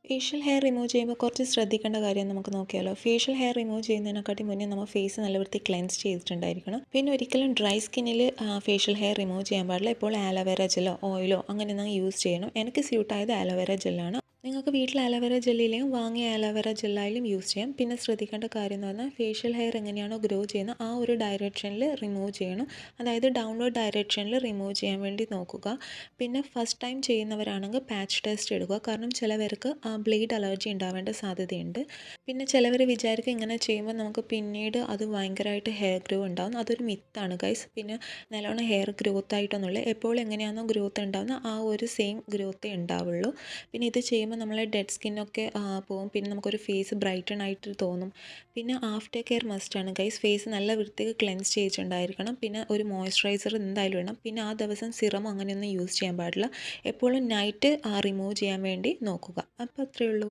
Facial hair remove ചെയ്യുമ്പോൾ കുറച്ച് ശ്രദ്ധിക്കേണ്ട കാര്യം നമുക്ക് നോക്കിയാലോ. ഫേഷ്യൽ ഹെയർ റിമൂവ് ചെയ്യുന്നതിനെക്കാട്ടി മുന്നേ നമ്മൾ ഫേസ് നല്ല വൃത്തി ക്ലെൻസ് ചെയ്തിട്ടുണ്ടായിരിക്കണം. പിന്നെ ഒരിക്കലും ഡ്രൈ സ്കിന്നിൽ ഫേഷ്യൽ ഹെയർ റിമൂവ് ചെയ്യാൻ പാടില്ല. ഇപ്പോൾ ആലോവേര ജെല്ലോ ഓയിലോ അങ്ങനെയൊന്നും യൂസ് ചെയ്യണം. എനിക്ക് സ്യൂട്ടായത് ആലോവേര ജെല്ലാണ്. നിങ്ങൾക്ക് വീട്ടിൽ ആലോവേര ജെല്ലിലെയും വാങ്ങിയ ആലോവേര ജെല്ലായാലും യൂസ് ചെയ്യാം. പിന്നെ ശ്രദ്ധിക്കേണ്ട കാര്യം എന്ന് പറഞ്ഞാൽ ഫേഷ്യൽ ഹെയർ എങ്ങനെയാണോ ഗ്രോ ചെയ്യുന്നത് ആ ഒരു ഡയറക്ഷനിൽ റിമൂവ് ചെയ്യണം. അതായത് ഡൗൺവേർഡ് ഡയറക്ഷനിൽ റിമൂവ് ചെയ്യാൻ വേണ്ടി നോക്കുക. പിന്നെ ഫസ്റ്റ് ടൈം ചെയ്യുന്നവരാണെങ്കിൽ പാച്ച് ടെസ്റ്റ് എടുക്കുക. കാരണം ചിലവർക്ക് ബ്ലേഡ് അലർജി ഉണ്ടാവേണ്ട സാധ്യതയുണ്ട്. പിന്നെ ചിലവർ വിചാരിക്കും ഇങ്ങനെ ചെയ്യുമ്പോൾ നമുക്ക് പിന്നീട് അത് ഭയങ്കരമായിട്ട് ഹെയർ ഗ്രോ ഉണ്ടാകും. അതൊരു മിത്താണ് ഗൈസ്. പിന്നെ നല്ലോണം ഹെയർ ഗ്രോത്ത് ആയിട്ടൊന്നുമില്ല. എപ്പോൾ എങ്ങനെയാണോ ഗ്രോത്ത് ഉണ്ടാകുന്നത് ആ ഒരു സെയിം ഗ്രോത്തേ ഉണ്ടാവുള്ളൂ. പിന്നെ ഇത് ചെയ്യുമ്പോൾ നമ്മളെ ഡെഡ് സ്കിന്നൊക്കെ പോകും. പിന്നെ നമുക്കൊരു ഫേസ് ബ്രൈറ്റൺ ആയിട്ട് തോന്നും. പിന്നെ ആഫ്റ്റർ കെയർ മസ്റ്റാണ് ഗൈസ്. ഫേസ് നല്ല വൃത്തിക്ക് ക്ലെൻസ് ചെയ്തിട്ടുണ്ടായിരിക്കണം. പിന്നെ ഒരു മോയ്സ്ചറൈസർ എന്തായാലും ഇടണം. പിന്നെ ആ ദിവസം സിറം അങ്ങനെയൊന്നും യൂസ് ചെയ്യാൻ പാടില്ല. എപ്പോഴും നൈറ്റ് റിമൂവ് ചെയ്യാൻ വേണ്ടി നോക്കുക. അപ്പോൾ അത്രയേ ഉള്ളൂ.